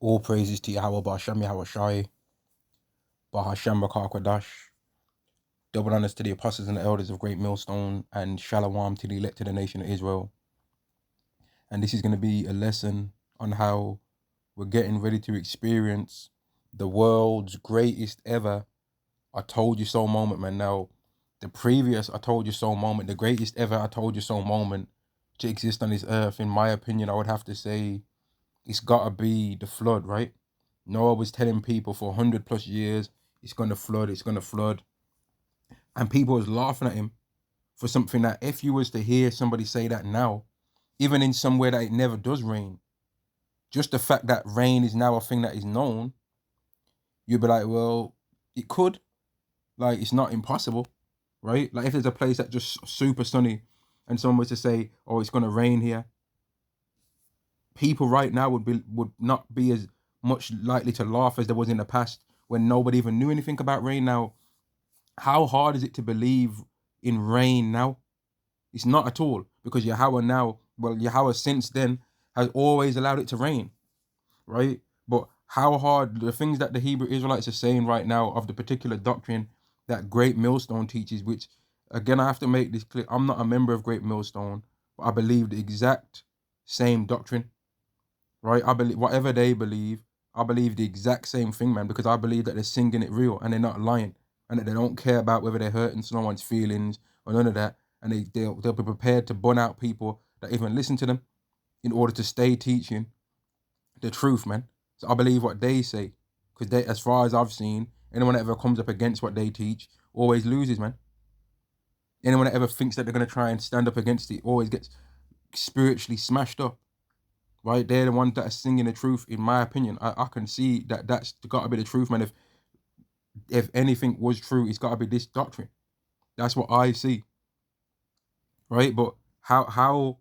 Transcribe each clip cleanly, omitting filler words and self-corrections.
All praises to Yahweh Ba'Shem Yahweh Shai, Bahashem Rakakadash. Double honors to the apostles and the elders of Great Millstone, and Shalom to the elect of the nation of Israel. And this is going to be a lesson on how we're getting ready to experience the world's greatest ever I told you so moment, man. Now, the previous I told you so moment, the greatest ever I told you so moment to exist on this earth, in my opinion, I would have to say it's got to be the flood, right? Noah was telling people for 100+ years, it's going to flood, it's going to flood. And people was laughing at him for something that if you was to hear somebody say that now, even in somewhere that it never does rain, just the fact that rain is now a thing that is known, you'd be like, well, it could. Like, it's not impossible, right? Like, if there's a place that's just super sunny and someone was to say, oh, it's going to rain here, people right now would not be as much likely to laugh as there was in the past when nobody even knew anything about rain. Now, how hard is it to believe in rain now? It's not at all, because Yahweh since then has always allowed it to rain, right? But how hard, the things that the Hebrew Israelites are saying right now of the particular doctrine that Great Millstone teaches, which, again, I have to make this clear, I'm not a member of Great Millstone, but I believe the exact same doctrine, right? I believe whatever they believe, I believe the exact same thing, man, because I believe that they're singing it real and they're not lying, and that they don't care about whether they're hurting someone's feelings or none of that, and they'll be prepared to bun out people that even listen to them in order to stay teaching the truth, man. So I believe what they say, because they, as far as I've seen, anyone that ever comes up against what they teach always loses, man. Anyone that ever thinks that they're going to try and stand up against it always gets spiritually smashed up, right? They're the ones that are singing the truth, in my opinion. I can see that that's got to be the truth, man. If anything was true, it's got to be this doctrine. That's what I see, right? But how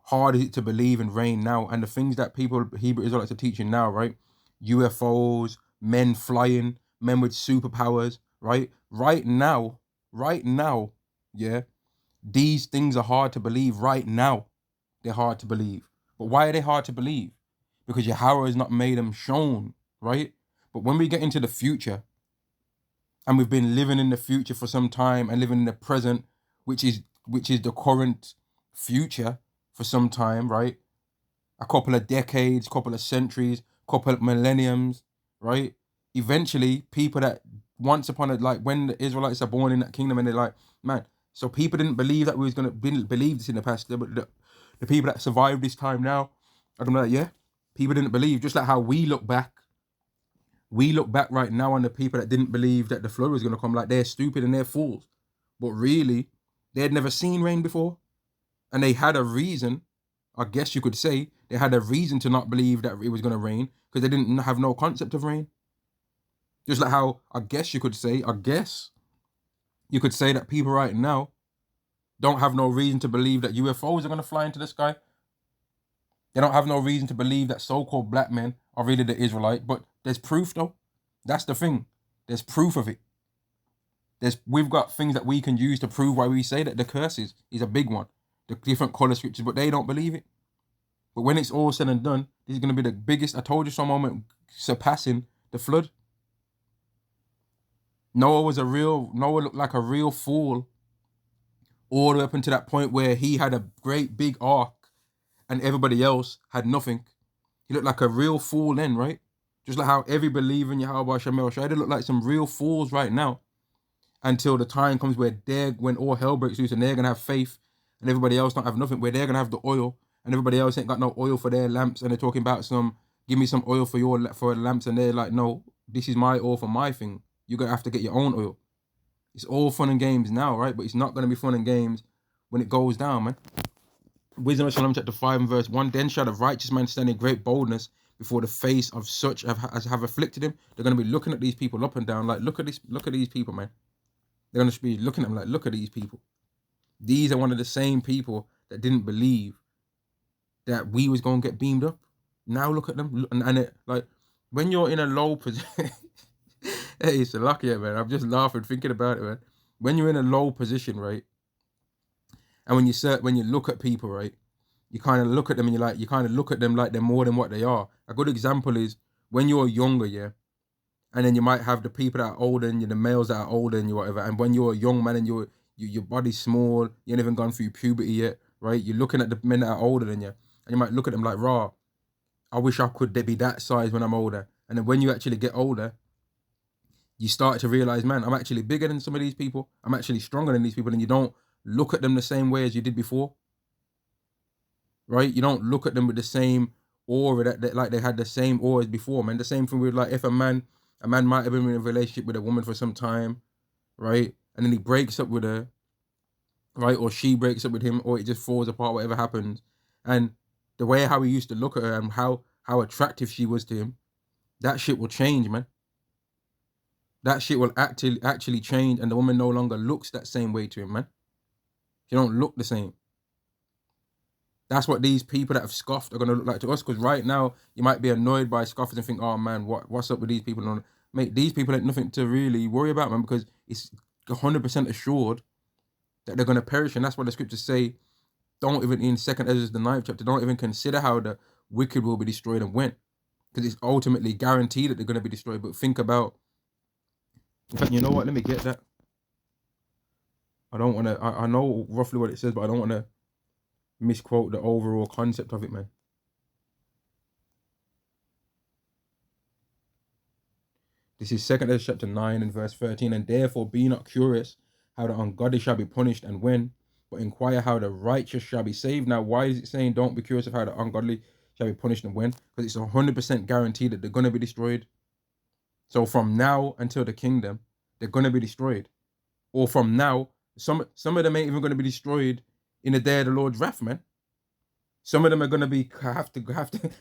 hard is it to believe in rain now? And the things that Hebrew Israelites are teaching now, right? UFOs, men flying, men with superpowers, right? Right now, yeah, these things are hard to believe right now. They're hard to believe. But why are they hard to believe? Because Yahweh has not made them shown, right? But when we get into the future, and we've been living in the future for some time and living in the present, which is the current future for some time, right? A couple of decades, couple of centuries, couple of millenniums, right? Eventually, people that once upon a, like, when the Israelites are born in that kingdom, and they're like, man, so people didn't believe that we was gonna believe this in the past. The people that survived this time now, I'm like, yeah, people didn't believe. Just like how we look back right now on the people that didn't believe that the flood was gonna come, like they're stupid and they're fools. But really, they had never seen rain before, and they had a reason. I guess you could say they had a reason to not believe that it was going to rain, because they didn't have no concept of rain. Just like how I guess you could say that people right now don't have no reason to believe that UFOs are going to fly into the sky. They don't have no reason to believe that so-called black men are really the Israelite. But there's proof, though. That's the thing. There's proof of it. We've got things that we can use to prove why we say that the curses is a big one. The different color scriptures, but they don't believe it. But when it's all said and done, this is going to be the biggest, I told you so moment, surpassing the flood. Noah looked like a real fool all the way up until that point where he had a great big ark and everybody else had nothing. He looked like a real fool then, right? Just like how every believer in Yahweh Shemel Shai, they look like some real fools right now, until the time comes where when all hell breaks loose and they're going to have faith and everybody else don't have nothing, where they're going to have the oil and everybody else ain't got no oil for their lamps, and they're talking about give me some oil for the lamps, and they're like, no, this is my oil for my thing. You're going to have to get your own oil. It's all fun and games now, right? But it's not going to be fun and games when it goes down, man. Wisdom of Shalom chapter 5 and verse 1, then shall the righteous man stand in great boldness before the face of such as have afflicted him. They're going to be looking at these people up and down like, look at these people, man. They're going to be looking at them like, look at these people. These are one of the same people that didn't believe that we was going to get beamed up. Now look at them. And it, like, when you're in a low position, hey, it's a lucky, man. I'm just laughing thinking about it, man. When you're in a low position, right? And when you look at people, right? you kind of look at them and you kind of look at them like they're more than what they are. A good example is when you're younger, yeah, and then you might have the people that are older than you, the males that are older than you, whatever. And when you're a young man and your body's small, you ain't even gone through puberty yet, right? You're looking at the men that are older than you, and you might look at them like, raw, I wish I could be that size when I'm older. And then when you actually get older, you start to realize, man, I'm actually bigger than some of these people. I'm actually stronger than these people. And you don't look at them the same way as you did before, right? You don't look at them with the same aura that like they had the same aura as before, man. The same thing with like if a man might have been in a relationship with a woman for some time, right? And then he breaks up with her, right? Or she breaks up with him, or it just falls apart, whatever happens. And the way how he used to look at her and how attractive she was to him, that shit will change, man. That shit will actually change, and the woman no longer looks that same way to him, man. She don't look the same. That's what these people that have scoffed are gonna look like to us. Because right now, you might be annoyed by scoffers and think, "Oh man, what's up with these people?" Mate, these people ain't nothing to really worry about, man, because it's 100% assured that they're gonna perish, and that's what the scriptures say. Don't even in 2nd Ezra the 9th chapter. Don't even consider how the wicked will be destroyed and when, because it's ultimately guaranteed that they're gonna be destroyed. But think about. In fact, you know what? Let me get that. I don't want to. I know roughly what it says, but I don't want to misquote the overall concept of it, man. This is 2nd Ezra chapter 9 and verse 13. And therefore be not curious how the ungodly shall be punished and when, but inquire how the righteous shall be saved. Now, why is it saying don't be curious of how the ungodly shall be punished and when? Because it's 100% guaranteed that they're going to be destroyed. So from now until the kingdom, they're going to be destroyed. Or from now, some of them ain't even going to be destroyed in the day of the Lord's wrath, man. Some of them are going to be have to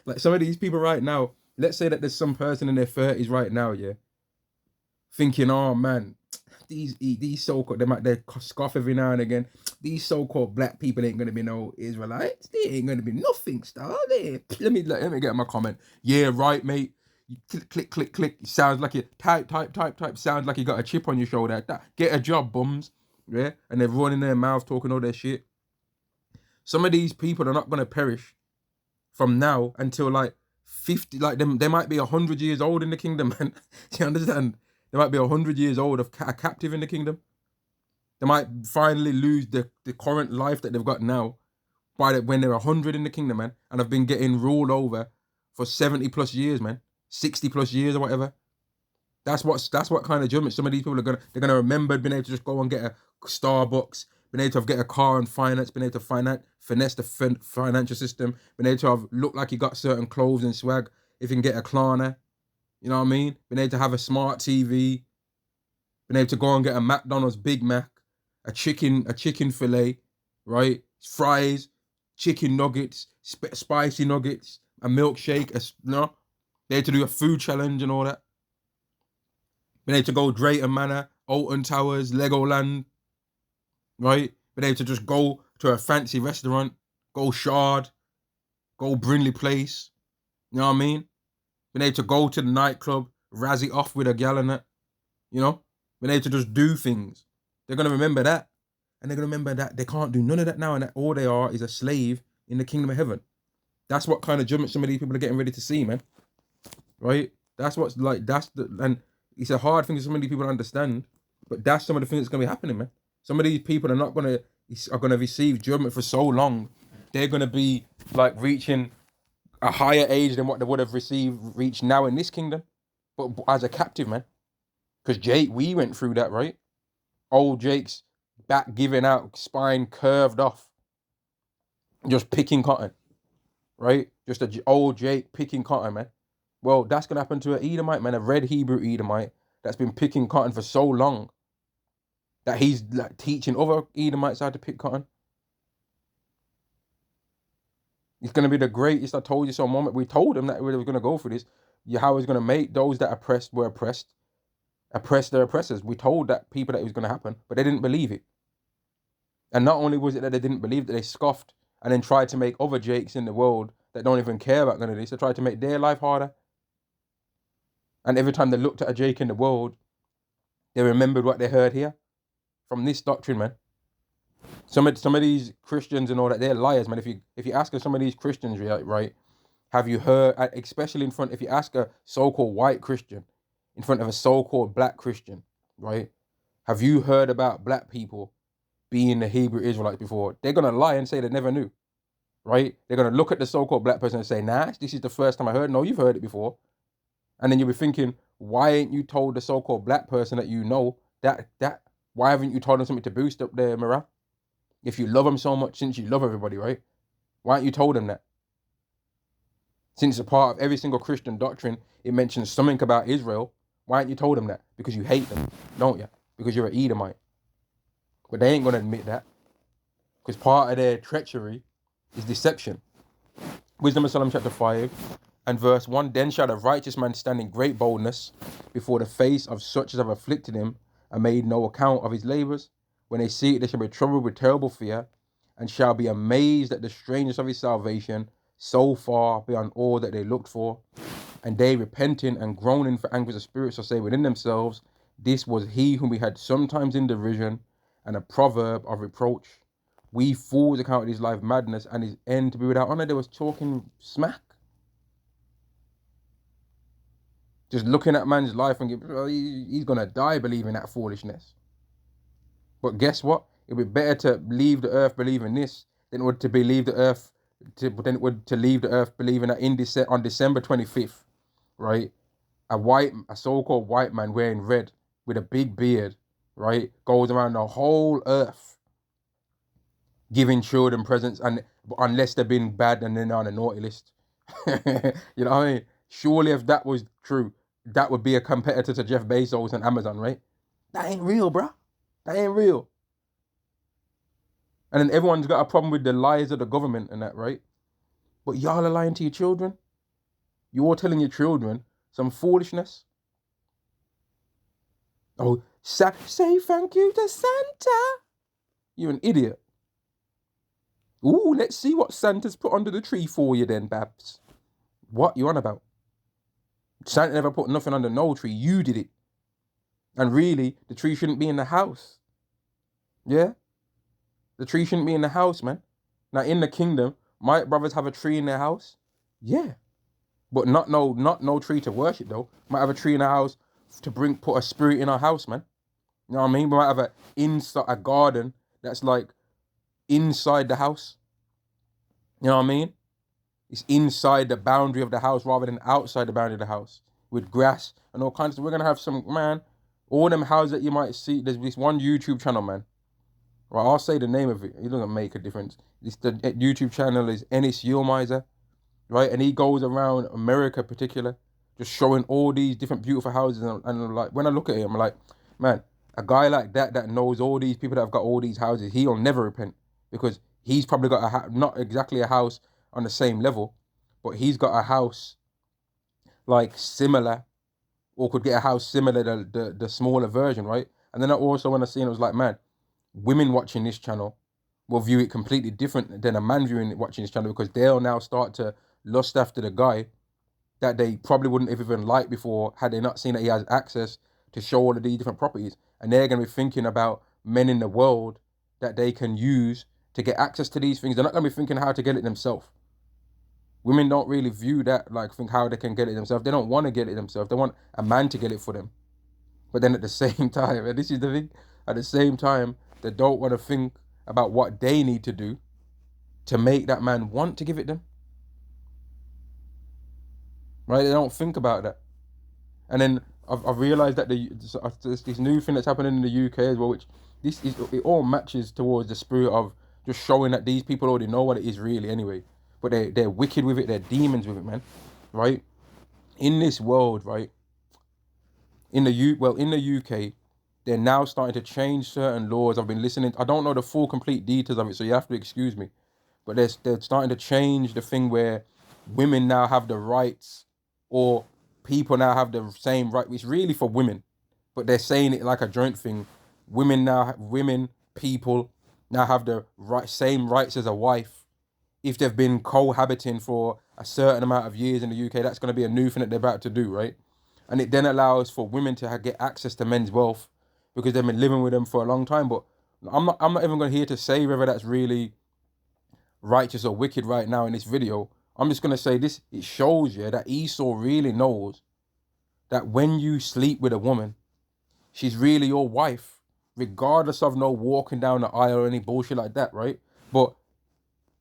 like some of these people right now. Let's say that there's some person in their 30s right now, yeah, thinking, oh man, these so-called, they scoff every now and again. These so-called black people ain't gonna be no Israelites. They ain't gonna be nothing, star. Let me get my comment. Yeah, right, mate. You click. Sounds like you type. Sounds like you got a chip on your shoulder. Get a job, bums. Yeah, and they're running their mouth talking all their shit. Some of these people are not gonna perish from now until like 50. Like them, they might be 100 years old in the kingdom, man. Do you understand? They might be 100 years old of a captive in the kingdom. They might finally lose the current life that they've got now when they're 100 in the kingdom, man, and have been getting ruled over for 70 plus years, man, 60 plus years or whatever. That's what kind of judgment some of these people they're gonna remember being able to just go and get a Starbucks, being able to get a car and finance, being able to finesse the financial system, being able to have look like you got certain clothes and swag if you can get a Klarna. You know what I mean? Being able to have a smart TV, being able to go and get a McDonald's Big Mac, a chicken fillet, right? Fries, chicken nuggets, spicy nuggets, a milkshake, They had to do a food challenge and all that. Being able to go Drayton Manor, Alton Towers, Legoland, right? Being able to just go to a fancy restaurant, go Shard, go Brindley Place, you know what I mean? Being able to go to the nightclub, razz it off with a gal and that, you know? Being able to just do things. They're going to remember that. And they're going to remember that they can't do none of that now, and that all they are is a slave in the kingdom of heaven. That's what kind of judgment some of these people are getting ready to see, man. Right? That's what's like, and it's a hard thing for so many people to understand, but that's some of the things that's going to be happening, man. Some of these are going to receive judgment for so long. They're going to be like reaching a higher age than what they would have reached now in this kingdom, but as a captive, man. Because Jake, we went through that, right? Old Jake's back giving out, spine curved off, just picking cotton, right? Just a old Jake picking cotton, man. Well, that's gonna happen to an Edomite, man, a red Hebrew Edomite that's been picking cotton for so long that he's like teaching other Edomites how to pick cotton. It's gonna be the greatest I told you so moment. We told them that we were gonna go for this. Yahweh is gonna make those that oppressed were oppressed, oppress their oppressors. We told that people that it was gonna happen, but they didn't believe it. And not only was it that they didn't believe that, they scoffed and then tried to make other Jakes in the world that don't even care about none of this. They tried to make their life harder. And every time they looked at a Jake in the world, they remembered what they heard here from this doctrine, man. Some of these Christians and all that, they're liars, man. If you ask some of these Christians, right, have you heard, especially in front, if you ask a so-called white Christian in front of a so-called black Christian, right, have you heard about black people being the Hebrew Israelites before? They're gonna lie and say they never knew, right? They're gonna look at the so-called black person and say, nah, this is the first time I heard. No, you've heard it before. And then you'll be thinking, why ain't you told the so-called black person that you know that why haven't you told them something to boost up their morale? If you love them so much, since you love everybody, right? Why haven't you told them that? Since a part of every single Christian doctrine, it mentions something about Israel. Why haven't you told them that? Because you hate them, don't you? Because you're an Edomite. But they ain't gonna admit that. Because part of their treachery is deception. Wisdom of Solomon chapter 5 and verse 1. Then shall a righteous man stand in great boldness before the face of such as have afflicted him and made no account of his labours. When they see it, they shall be troubled with terrible fear, and shall be amazed at the strangeness of his salvation, so far beyond all that they looked for. And they, repenting and groaning for anguish of spirit, shall say within themselves, this was he whom we had sometimes in derision, and a proverb of reproach. We fools account his life madness, and his end to be without honour. They was talking smack. Just looking at man's life and he's going to die believing that foolishness. But guess what? It would be better to leave the earth believing this than it would to leave the earth believing that on December 25th, right? A so-called white man wearing red with a big beard, right, goes around the whole earth giving children presents, and unless they've been bad and then they're on a naughty list. You know what I mean? Surely if that was true, that would be a competitor to Jeff Bezos and Amazon, right? That ain't real, bruh. That ain't real. And then everyone's got a problem with the lies of the government and that, right? But y'all are lying to your children. You're telling your children some foolishness. Oh, say thank you to Santa. You're an idiot. Ooh, let's see what Santa's put under the tree for you then, Babs. What you on about? Santa never put nothing under no tree. You did it. And really, the tree shouldn't be in the house. Yeah? The tree shouldn't be in the house, man. Now, in the kingdom, my brothers have a tree in their house. Yeah. But not no tree to worship, though. Might have a tree in the house to put a spirit in our house, man. You know what I mean? We might have a garden that's like inside the house. You know what I mean? It's inside the boundary of the house rather than outside the boundary of the house with grass and all kinds of. We're gonna have some, man, all them houses that you might see. There's this one YouTube channel, man. Right, I'll say the name of it. It doesn't make a difference. The YouTube channel is Ennis Yilmiser, right? And he goes around America, particular, just showing all these different beautiful houses. And like, when I look at him, I'm like, man, a guy like that knows all these people that have got all these houses, he'll never repent, because he's probably got not exactly a house on the same level, but he's got a house like similar, or could get a house similar to the smaller version, right? And then I also, when I seen it, was like, man, women watching this channel will view it completely different than a man watching this channel, because they'll now start to lust after the guy that they probably wouldn't have even liked before had they not seen that he has access to show all of these different properties. And they're going to be thinking about men in the world that they can use to get access to these things. They're not going to be thinking how to get it themselves. Women don't really view that, like, think how they can get it themselves. They don't want to get it themselves. They want a man to get it for them. But then at the same time, and this is the thing, at the same time, they don't want to think about what they need to do to make that man want to give it them. Right? They don't think about that. And then I've realised that this new thing that's happening in the UK as well, which it all matches towards the spirit of just showing that these people already know what it is really anyway. But they're wicked with it, they're demons with it, man. Right? In this world, right? In the UK, they're now starting to change certain laws. I've been listening. I don't know the full complete details of it, so you have to excuse me. But they're starting to change the thing where women now have the rights, or people now have the same right. It's really for women, but they're saying it like a joint thing. People now have the same rights as a wife if they've been cohabiting for a certain amount of years in the UK. That's going to be a new thing that they're about to do, right? And it then allows for women to get access to men's wealth because they've been living with them for a long time. But I'm not even going to here to say whether that's really righteous or wicked right now in this video. I'm just going to say this, it shows you that Esau really knows that when you sleep with a woman, she's really your wife, regardless of no walking down the aisle or any bullshit like that, right? But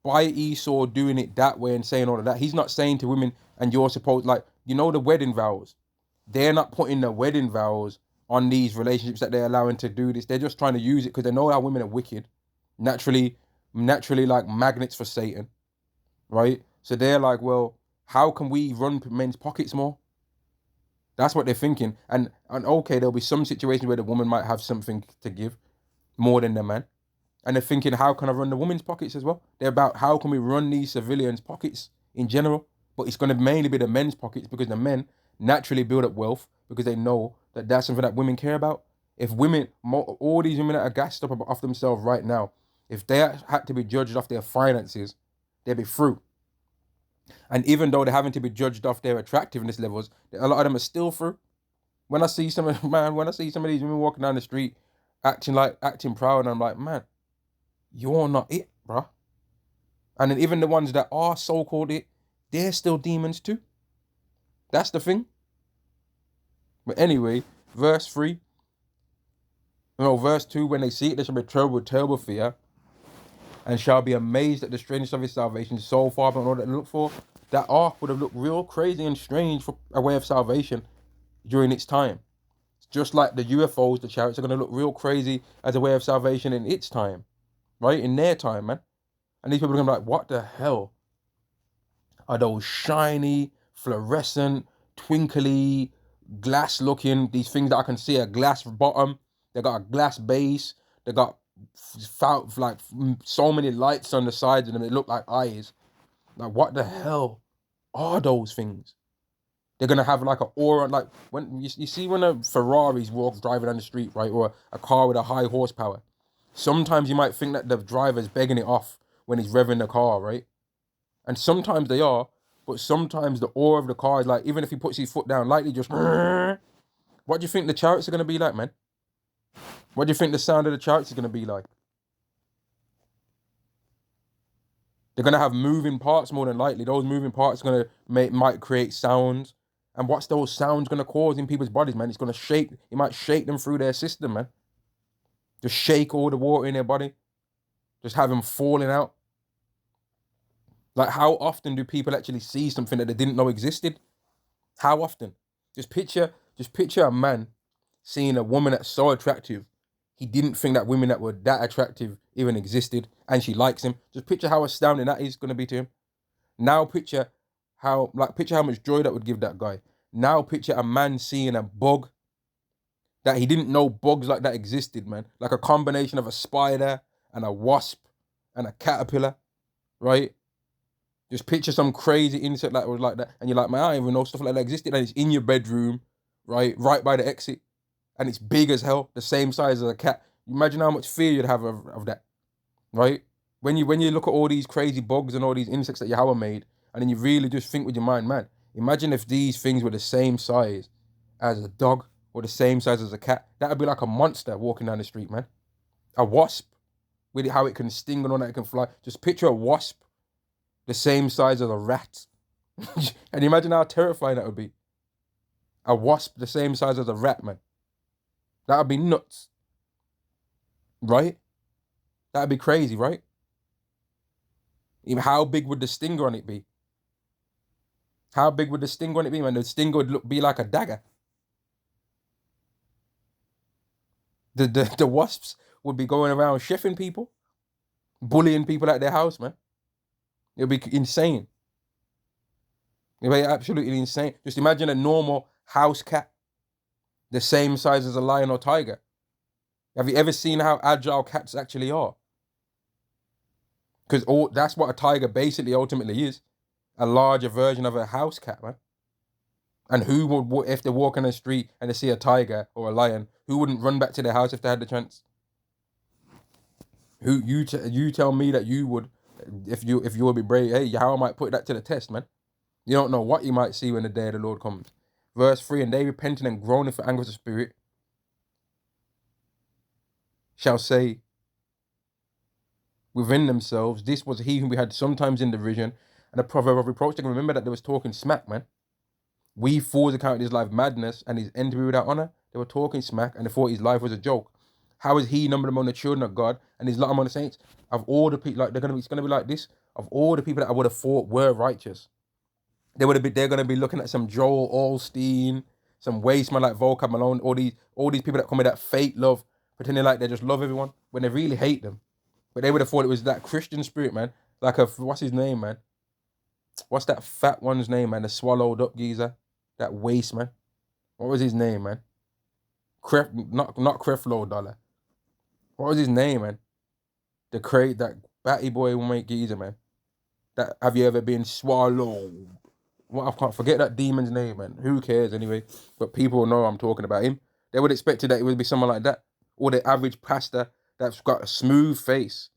by Esau doing it that way and saying all of that, he's not saying to women, and you're supposed, like, you know, the wedding vows, they're not putting the wedding vows on these relationships that they're allowing to do this. They're just trying to use it because they know how women are wicked, naturally like magnets for Satan, right? So they're like, well, how can we run men's pockets more? That's what they're thinking. And okay, there'll be some situations where the woman might have something to give more than the man. And they're thinking, how can I run the women's pockets as well? They're about how can we run these civilians' pockets in general? But it's going to mainly be the men's pockets because the men naturally build up wealth because they know that that's something that women care about. If women, all these women that are gassed up off themselves right now, if they had to be judged off their finances, they'd be through. And even though they're having to be judged off their attractiveness levels, a lot of them are still through. When I see some of these women walking down the street acting proud, and I'm like, man, you're not it, bruh. And then even the ones that are so-called it, they're still demons too. That's the thing. But anyway, verse 3. Verse 2, when they see it, they shall be troubled with terrible fear, and shall be amazed at the strangeness of his salvation, so far beyond all that they look for. That ark would have looked real crazy and strange for a way of salvation during its time. Just like the UFOs, the chariots are going to look real crazy as a way of salvation in its time. Right? In their time, man. And these people are going to be like, what the hell are those shiny, fluorescent, twinkly, glass-looking, these things that I can see a glass bottom, they got a glass base, they got like so many lights on the sides of them, they look like eyes. Like, what the hell are those things? They're going to have like an aura, like when you see when a Ferraris walks driving down the street, right? Or a car with a high horsepower. Sometimes you might think that the driver's begging it off when he's revving the car, right? And sometimes they are, but sometimes the aura of the car is like, even if he puts his foot down lightly, just... What do you think the chariots are going to be like, man? What do you think the sound of the chariots is going to be like? They're going to have moving parts more than likely. Those moving parts are going to might create sounds. And what's those sounds going to cause in people's bodies, man? It's going to shake. It might shake them through their system, man. Just shake all the water in their body. Just have them falling out. Like, how often do people actually see something that they didn't know existed? How often? Just picture a man seeing a woman that's so attractive, he didn't think that women that were that attractive even existed, and she likes him. Just picture how astounding that is going to be to him. Now picture how much joy that would give that guy. Now picture a man seeing a bug that he didn't know bugs like that existed, man. Like a combination of a spider and a wasp and a caterpillar, right? Just picture some crazy insect that was like that, and you're like, man, I didn't even know stuff like that existed, and it's in your bedroom, right by the exit, and it's big as hell, the same size as a cat. Imagine how much fear you'd have of that, right? When you look at all these crazy bugs and all these insects that Yahweh made, and then you really just think with your mind, man, imagine if these things were the same size as a dog or the same size as a cat. That would be like a monster walking down the street, man. A wasp, with how it can sting and all that, it can fly. Just picture a wasp the same size as a rat. And imagine how terrifying that would be. A wasp the same size as a rat, man. That would be nuts. Right? That would be crazy, right? Even how big would the stinger on it be? How big would the stinger on it be, man? The stinger would be like a dagger. The wasps would be going around chefing people, bullying people at their house, man. It would be insane. It would be absolutely insane. Just imagine a normal house cat, the same size as a lion or tiger. Have you ever seen how agile cats actually are? Because that's what a tiger basically ultimately is. A larger version of a house cat, man. And who would, if they're walking the street and they see a tiger or a lion, who wouldn't run back to their house if they had the chance? Who you tell me that you would, if you would be brave? Hey, how might put that to the test, man? You don't know what you might see when the day of the Lord comes. Verse 3, and they repenting and groaning for anguish of spirit shall say, within themselves. This was he whom we had sometimes in derision, and a proverb of reproach. They can remember that they was talking smack, man. We fools account his life madness and his end to be without honor. They were talking smack and they thought his life was a joke. How is he numbered among the children of God and he's not among the saints? Of all the people, like it's gonna be like this. Of all the people that I would have thought were righteous, they're gonna be looking at some Joel Osteen, some waste man like Volker Malone, all these people that come with that fake love, pretending like they just love everyone when they really hate them. But they would have thought it was that Christian spirit, man. Like what's his name, man? What's that fat one's name, man? The swallowed up geezer, that waste man. What was his name, man? Not Creflo Dollar. What was his name, man? That batty boy will make geezer, man. That have you ever been swallowed? Well, I can't forget that demon's name, man. Who cares anyway? But people know I'm talking about him. They would expect that it would be someone like that. Or the average pastor that's got a smooth face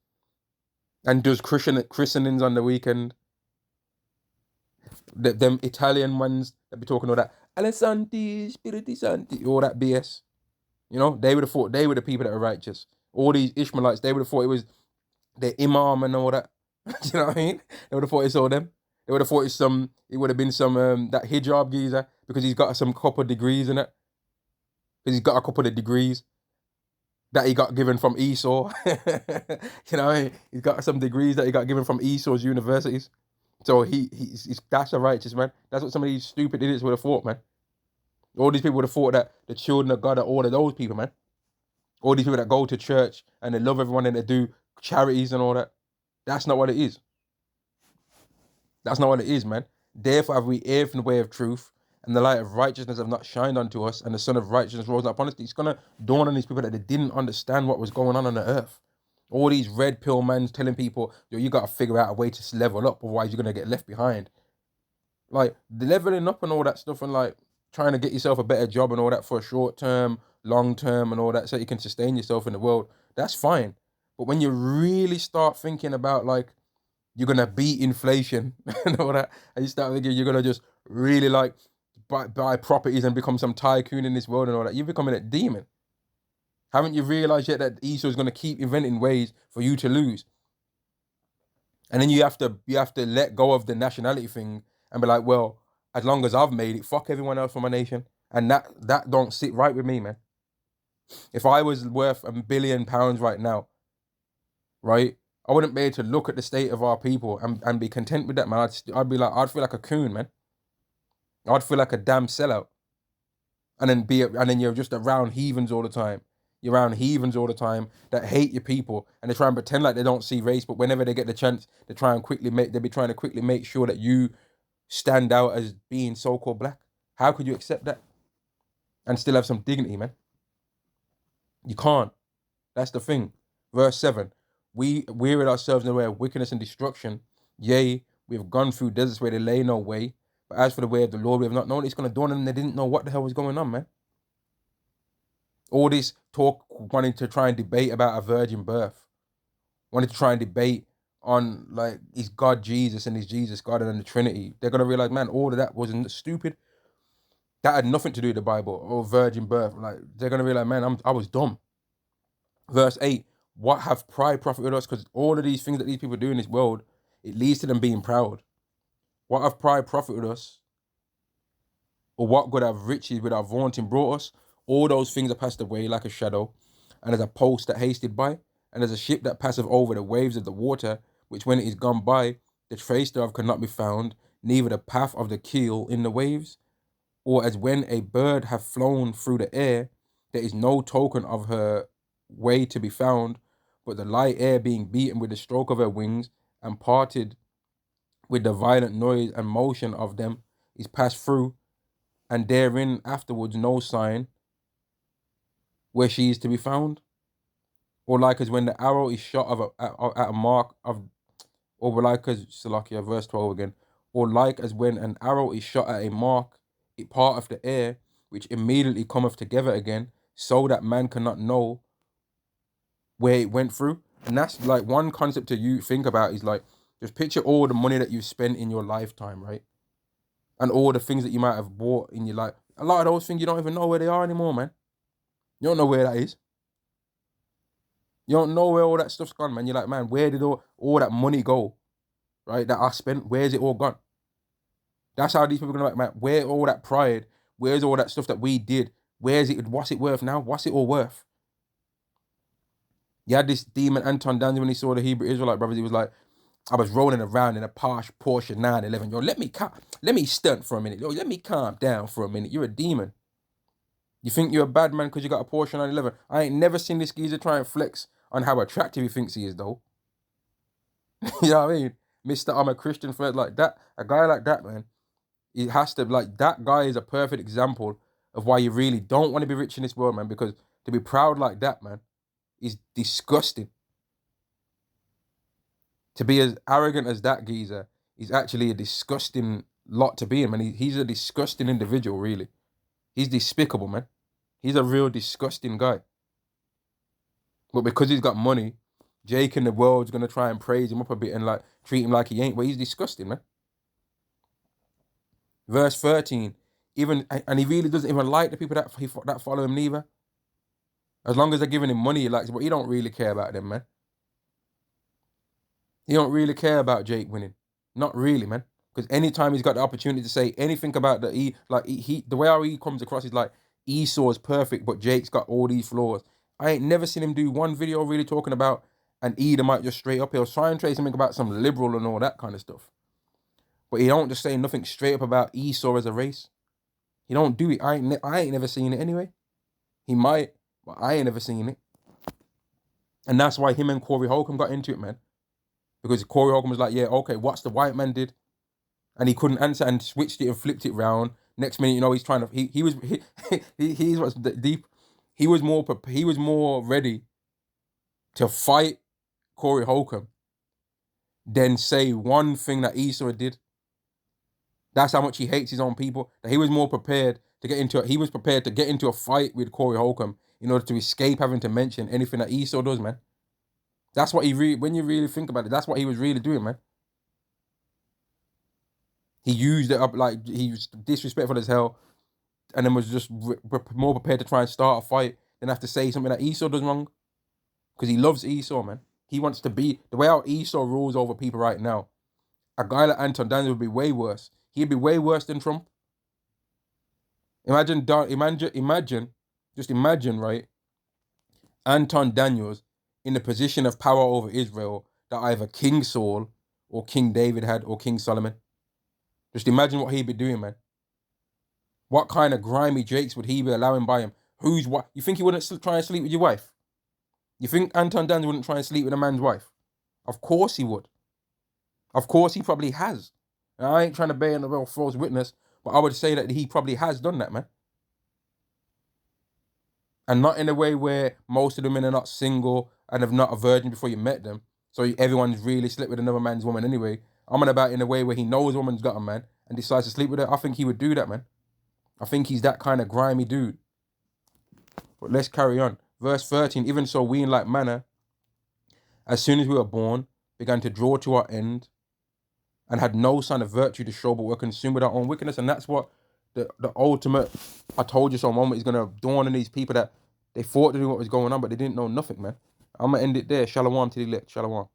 and does christenings on the weekend. Them Italian ones that be talking all that Alessanti, Spiriti Santi, all that BS. You know, they would have thought they were the people that are righteous. All these Ishmaelites, they would have thought it was the Imam and all that. Do you know what I mean? They would have thought it's all them. They would have thought it would have been some that hijab geezer because he's got some couple of degrees in it. Because he's got a couple of degrees that he got given from Esau. You know, he's got some degrees that he got given from Esau's universities. So he's that's a righteous man. That's what some of these stupid idiots would have thought, man. All these people would have thought that the children of God are all of those people, man. All these people that go to church and they love everyone and they do charities and all that. That's not what it is. That's not what it is, man. Therefore have we erred from the way of truth, and the light of righteousness have not shined unto us, and the sun of righteousness rose not upon us. It's going to dawn on these people that they didn't understand what was going on the earth. All these red pill men telling people, yo, you got to figure out a way to level up, otherwise you're going to get left behind. Like, the leveling up and all that stuff and, like, trying to get yourself a better job and all that for a short term, long term and all that so you can sustain yourself in the world, that's fine. But when you really start thinking about, like, you're going to beat inflation and all that, and you start thinking you're going to just really, like, buy properties and become some tycoon in this world and all that, you're becoming a demon. Haven't you realized yet that Esau is going to keep inventing ways for you to lose? And then you have to let go of the nationality thing and be like, well, as long as I've made it, fuck everyone else from my nation. And that don't sit right with me, man. If I was worth £1 billion right now, right, I wouldn't be able to look at the state of our people and be content with that, man. I'd feel like a coon, man. I'd feel like a damn sellout. And then you're just around heathens all the time. You're around heathens all the time that hate your people, and they try and pretend like they don't see race, but whenever they get the chance, they'll be trying to quickly make sure that you stand out as being so-called black. How could you accept that and still have some dignity, man? You can't. That's the thing. Verse 7, we wearied ourselves in the way of wickedness and destruction. Yea, we have gone through deserts where there lay no way. But as for the way of the Lord, we have not known. It's going to dawn on them. They didn't know what the hell was going on, man. All this talk, wanting to try and debate about a virgin birth, wanting to try and debate on, like, is God Jesus and is Jesus God and the Trinity. They're going to realize, man, all of that wasn't stupid. That had nothing to do with the Bible or virgin birth. Like, they're going to realize, man, I was dumb. Verse 8, what have pride profited us? Because all of these things that these people do in this world, it leads to them being proud. What have pride profited us? Or what good have riches without vaunting brought us? All those things are passed away like a shadow, and as a post that hasted by, and as a ship that passeth over the waves of the water, which when it is gone by, the trace thereof cannot be found, neither the path of the keel in the waves. Or as when a bird hath flown through the air, there is no token of her way to be found, but the light air being beaten with the stroke of her wings, and parted with the violent noise and motion of them, is passed through, and therein afterwards no sign where she is to be found. Or like as when the arrow is shot at a mark of, or like as, Salakia, verse 12 again, or like as when an arrow is shot at a mark, it parteth the air, which immediately cometh together again, so that man cannot know where it went through. And that's like one concept to you think about is like, just picture all the money that you've spent in your lifetime, right? And all the things that you might have bought in your life. A lot of those things you don't even know where they are anymore, man. You don't know where that is. You don't know where all that stuff's gone, man. You're like, man, where did all that money go, right, that I spent? Where's it all gone? That's how these people are going to like, man, where all that pride, where's all that stuff that we did? Where's it? What's it worth now? What's it all worth? You had this demon Anton Danzy when he saw the Hebrew Israelite brothers. He was like, I was rolling around in a Porsche 911. Yo, let me stunt for a minute. Yo, let me calm down for a minute. You're a demon. You think you're a bad man because you got a Porsche 911. I ain't never seen this geezer try and flex on how attractive he thinks he is, though. You know what I mean? Mr. I'm a Christian friend like that. A guy like that, man, he has to, like, that guy is a perfect example of why you really don't want to be rich in this world, man, because to be proud like that, man, is disgusting. To be as arrogant as that geezer is actually a disgusting lot to be in, man. He's a disgusting individual, really. He's despicable, man. He's a real disgusting guy. But because he's got money, Jake and the world's going to try and praise him up a bit and like treat him like he ain't. But he's disgusting, man. Verse 13, and he really doesn't even like the people that follow him neither. As long as they're giving him money, he likes it, but he don't really care about them, man. He don't really care about Jake winning. Not really, man. Because anytime he's got the opportunity to say anything about the way how he comes across is like Esau is perfect, but Jake's got all these flaws. I ain't never seen him do one video really talking about an Edomite just straight up. He'll try and say something about some liberal and all that kind of stuff. But he don't just say nothing straight up about Esau as a race. He don't do it. I ain't never seen it anyway. He might, but I ain't never seen it. And that's why him and Corey Holcomb got into it, man. Because Corey Holcomb was like, yeah, okay, what's the white man did? And he couldn't answer and switched it and flipped it round. Next minute, you know, he's trying to, he was deep. He was more ready to fight Corey Holcomb than say one thing that Esau did. That's how much he hates his own people. That he was more prepared to get into he was prepared to get into a fight with Corey Holcomb in order to escape having to mention anything that Esau does, man. That's what when you really think about it, that's what he was really doing, man. He used it up like he was disrespectful as hell, and then was just more prepared to try and start a fight than have to say something that Esau does wrong. Because he loves Esau, man. He wants to be the way how Esau rules over people right now. A guy like Anton Daniels would be way worse. He'd be way worse than Trump. Imagine, right? Anton Daniels in the position of power over Israel that either King Saul or King David had or King Solomon. Just imagine what he'd be doing, man. What kind of grimy jakes would he be allowing by him? Who's what? You think he wouldn't try and sleep with your wife? You think Anton Daniels wouldn't try and sleep with a man's wife? Of course he would. Of course he probably has. And I ain't trying to bear in the real false witness, but I would say that he probably has done that, man. And not in a way where most of the men are not single and have not a virgin before you met them. So everyone's really slept with another man's woman anyway. I'm on about in a way where he knows a woman's got a man and decides to sleep with her. I think he would do that, man. I think he's that kind of grimy dude. But let's carry on. Verse 13, even so we in like manner, as soon as we were born, began to draw to our end, and had no sign of virtue to show, but were consumed with our own wickedness. And that's what the ultimate I told you so moment is going to dawn on these people, that they thought to do what was going on, but they didn't know nothing, man. I'm going to end it there. Shalom to the elect. Shalom.